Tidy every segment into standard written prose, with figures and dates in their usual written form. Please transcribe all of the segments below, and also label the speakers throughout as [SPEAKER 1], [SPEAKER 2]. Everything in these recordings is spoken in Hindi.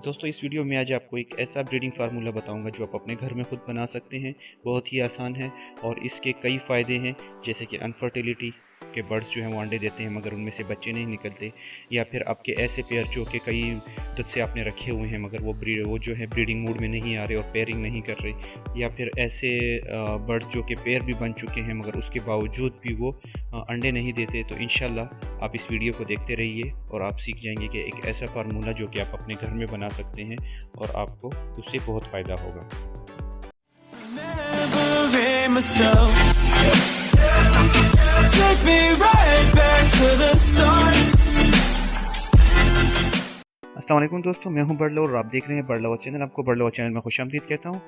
[SPEAKER 1] दोस्तों इस वीडियो में आज आपको एक ऐसा ब्रीडिंग फार्मूला बताऊंगा जो आप अपने घर में खुद बना सकते हैं। बहुत ही आसान है और इसके कई फ़ायदे हैं, जैसे कि अनफर्टिलिटी के बर्ड्स जो हैं वो अंडे देते हैं मगर उनमें से बच्चे नहीं निकलते, या फिर आपके ऐसे पेयर जो कि कई मुद्दत से आपने रखे हुए हैं मगर वो जो है ब्रीडिंग मूड में नहीं आ रहे और पेयरिंग नहीं कर रहे, या फिर ऐसे बर्ड्स जो कि पेयर भी बन चुके हैं मगर उसके बावजूद भी वो अंडे नहीं देते। तो इंशाल्लाह आप इस वीडियो को देखते रहिए और आप सीख जाएंगे कि एक ऐसा फार्मूला जो कि आप अपने घर में बना सकते हैं और आपको उससे बहुत फ़ायदा होगा। अस्सलाम वालेकुम दोस्तों, मैं हूं बर्ड लवर और आप देख रहे हैं बर्ड लवर चैनल। आपको बर्ड लवर चैनल में खुशामदीद कहता हूं।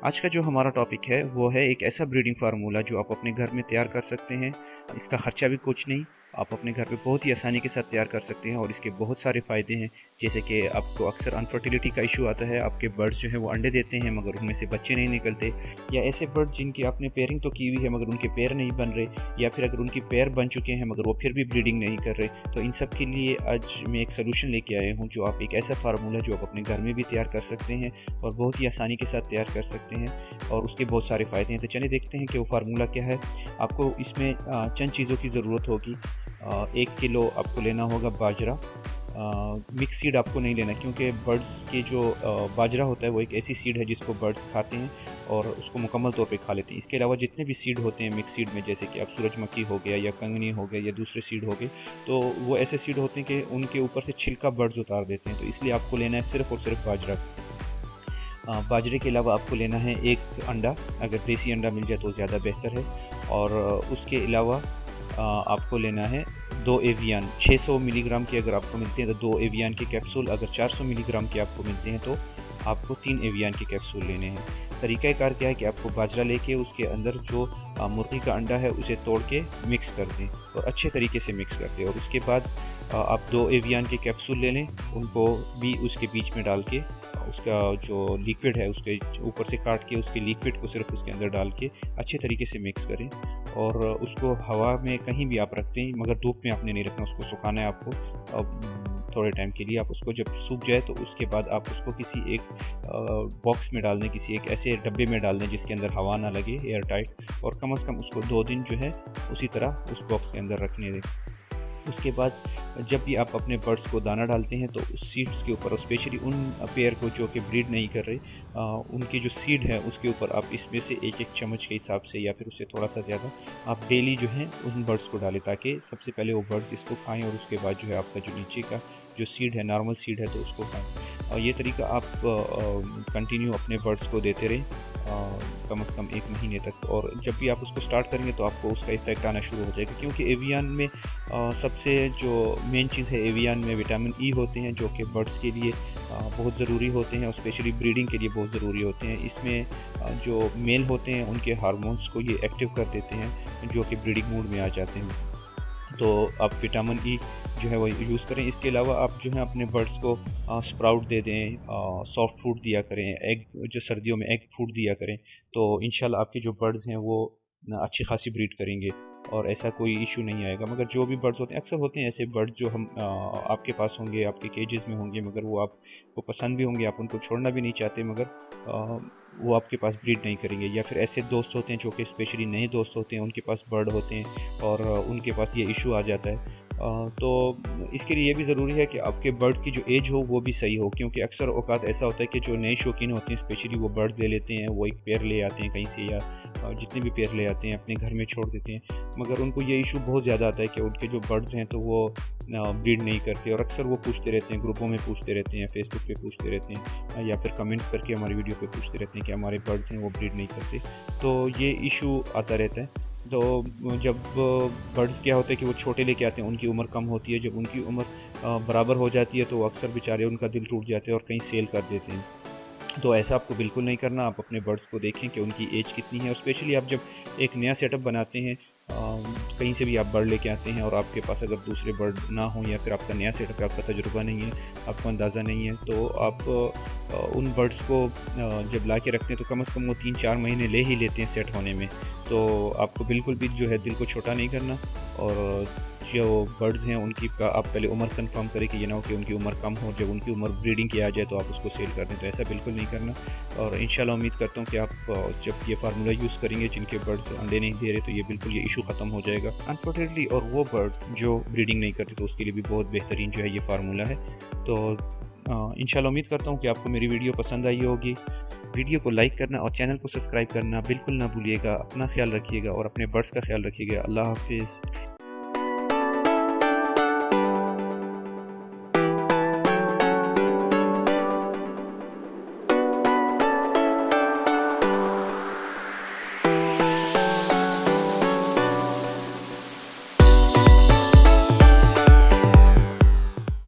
[SPEAKER 1] आज का जो हमारा टॉपिक है वो है एक ऐसा ब्रीडिंग फार्मूला जो आप अपने घर में तैयार कर सकते हैं। इसका खर्चा भी कुछ नहीं, आप अपने घर पे बहुत ही आसानी के साथ तैयार कर सकते हैं और इसके बहुत सारे फ़ायदे हैं। जैसे कि आपको अक्सर अनफर्टिलिटी का इशू आता है, आपके बर्ड्स जो हैं वो अंडे देते हैं मगर उनमें से बच्चे नहीं निकलते, या ऐसे बर्ड जिनकी आपने पेयरिंग तो की हुई है मगर उनके पैर नहीं बन रहे, या फिर अगर उनके पैर बन चुके हैं मगर वो फिर भी ब्रीडिंग नहीं कर रहे। तो इन सब के लिए आज मैं एक सलूशन लेके आया हूँ, जो आप एक ऐसा फार्मूला जो आप अपने घर में भी तैयार कर सकते हैं और बहुत ही आसानी के साथ तैयार कर सकते हैं और उसके बहुत सारे फ़ायदे हैं। तो चलिए देखते हैं कि वो फार्मूला क्या है। आपको इसमें चंद चीज़ों की ज़रूरत होगी। 1 किलो आपको लेना होगा बाजरा। मिक्स सीड आपको नहीं लेना, क्योंकि बर्ड्स के जो बाजरा होता है वो एक ऐसी सीड है जिसको बर्ड्स खाते हैं और उसको मुकम्मल तौर पे खा लेते हैं। इसके अलावा जितने भी सीड होते हैं मिक्स सीड में, जैसे कि आप सूरजमुखी हो गया या कंगनी हो गया या दूसरे सीड हो गए, तो वो ऐसे सीड होते हैं कि उनके ऊपर से छिलका बर्ड्स उतार देते हैं। तो इसलिए आपको लेना है सिर्फ़ और सिर्फ बाजरा। बाजरे के अलावा आपको लेना है 1 अंडा, अगर देसी अंडा मिल जाए तो ज़्यादा बेहतर है। और उसके अलावा आपको लेना है 2 एवियन। 600 मिलीग्राम के अगर आपको मिलते हैं तो 2 एवियन के कैप्सूल, अगर 400 मिलीग्राम के आपको मिलते हैं तो आपको 3 एवियन के कैप्सूल लेने हैं। तरीक़ाकार क्या है कि आपको बाजरा लेके उसके अंदर जो मुर्गी का अंडा है उसे तोड़ के मिक्स कर दें और अच्छे तरीके से मिक्स कर दें, और उसके बाद आप 2 एवियन के कैप्सूल ले लें, उनको भी उसके बीच में डाल के उसका जो लिक्विड है उसके ऊपर से काट के उसके लिक्विड को सिर्फ उसके अंदर डाल के अच्छे तरीके से मिक्स करें। और उसको हवा में कहीं भी आप रखते हैं मगर धूप में आपने नहीं रखना, उसको सुखाना है आपको। अब थोड़े टाइम के लिए आप उसको जब सूख जाए तो उसके बाद आप उसको किसी एक बॉक्स में डाल दें, किसी एक ऐसे डब्बे में डाल दें जिसके अंदर हवा ना लगे, एयर टाइट, और कम से कम उसको 2 दिन जो है उसी तरह उस बॉक्स के अंदर रखने दें। उसके बाद जब भी आप अपने बर्ड्स को दाना डालते हैं तो उस सीड्स के ऊपर, स्पेशली उन पेयर को जो कि ब्रीड नहीं कर रहे, उनकी जो सीड है उसके ऊपर आप इसमें से 1-1 चम्मच के हिसाब से या फिर उससे थोड़ा सा ज़्यादा आप डेली जो है उन बर्ड्स को डालें, ताकि सबसे पहले वो बर्ड्स इसको खाएं और उसके बाद जो है आपका जो नीचे का जो सीड है, नॉर्मल सीड है, तो उसको खाएं। और ये तरीका आप कंटिन्यू अपने बर्ड्स को देते रहें कम से कम 1 महीने तक, और जब भी आप उसको स्टार्ट करेंगे तो आपको उसका इफेक्ट आना शुरू हो जाएगा। क्योंकि एवियन में सबसे जो मेन चीज़ है, एवियन में विटामिन ई होते हैं जो कि बर्ड्स के लिए बहुत ज़रूरी होते हैं और स्पेशली ब्रीडिंग के लिए बहुत ज़रूरी होते हैं। इसमें जो मेल होते हैं उनके हार्मोन्स को ये एक्टिव कर देते हैं जो कि ब्रीडिंग मूड में आ जाते हैं। तो आप विटामिन ई जो है वो यूज़ करें। इसके अलावा आप जो है अपने बर्ड्स को स्प्राउट दे दें, सॉफ्ट फूड दिया करें, एग जो सर्दियों में एग फूड दिया करें, तो इंशाल्लाह आपके जो बर्ड्स हैं वो अच्छी खासी ब्रीड करेंगे और ऐसा कोई इशू नहीं आएगा। मगर जो भी बर्ड्स होते हैं, अक्सर होते हैं ऐसे बर्ड जो हम आपके पास होंगे, आपके केजेस में होंगे, मगर वो आपको पसंद भी होंगे, आप उनको छोड़ना भी नहीं चाहते, मगर वो आपके पास ब्रीड नहीं करेंगे। या फिर ऐसे दोस्त होते हैं जो कि स्पेशली नए दोस्त होते हैं, उनके पास बर्ड होते हैं और उनके पास ये इशू आ जाता है। तो इसके लिए ये भी ज़रूरी है कि आपके बर्ड्स की जो एज हो वो भी सही हो, क्योंकि अक्सर औकात ऐसा होता है कि जो नए शौकीन होते हैं स्पेशली वो बर्ड्स ले लेते हैं, वो एक पेयर ले आते हैं कहीं से, या जितने भी पेयर ले आते हैं अपने घर में छोड़ देते हैं, मगर उनको ये इशू बहुत ज़्यादा आता है कि उनके जो बर्ड्स हैं तो वो ब्रीड नहीं करते, और अक्सर वो पूछते रहते हैं, ग्रुपों में पूछते रहते हैं, फेसबुक पे पूछते रहते हैं, या फिर कमेंट्स करके हमारी वीडियो पे पूछते रहते हैं कि हमारे बर्ड्स हैं वो ब्रीड नहीं करते। तो ये इशू आता रहता है। तो जब बर्ड्स क्या होता है कि वो छोटे लेके आते हैं, उनकी उम्र कम होती है, जब उनकी उम्र बराबर हो जाती है तो अक्सर बेचारे उनका दिल टूट जाते हैं और कहीं सेल कर देते हैं। तो ऐसा आपको बिल्कुल नहीं करना। आप अपने बर्ड्स को देखें कि उनकी एज कितनी है, और स्पेशली आप जब एक नया सेटअप बनाते हैं, कहीं से भी आप बर्ड लेके आते हैं और आपके पास अगर दूसरे बर्ड ना हो या फिर आपका नया सेटअप है, आपका तजुर्बा नहीं है, आपको अंदाज़ा नहीं है, तो आप उन बर्ड्स को जब ला के रखते हैं तो कम से कम वो 3-4 महीने ले ही लेते हैं सेट होने में। तो आपको बिल्कुल भी जो है दिल को छोटा नहीं करना, और जो बर्ड्स हैं उनकी का आप पहले उम्र कंफर्म करें कि ये ना हो कि उनकी उम्र कम हो, जब उनकी उम्र ब्रीडिंग की आ जाए तो आप उसको सेल कर दें। तो ऐसा बिल्कुल नहीं करना। और इंशाल्लाह उम्मीद करता हूँ कि आप जब ये फार्मूला यूज़ करेंगे जिनके बर्ड्स अंडे नहीं दे रहे, तो ये बिल्कुल ये इशू ख़त्म हो जाएगा अनफॉर्चुनेटली। और वो बर्ड्स जो ब्रीडिंग नहीं करते तो उसके लिए भी बहुत बेहतरीन जो है ये फार्मूला है। तो इंशाल्लाह उम्मीद करता हूँ कि आपको मेरी वीडियो पसंद आई होगी। वीडियो को लाइक करना और चैनल को सब्सक्राइब करना बिल्कुल ना भूलिएगा। अपना ख्याल रखिएगा और अपने बर्ड्स का ख्याल रखिएगा। अल्लाह हाफिज़।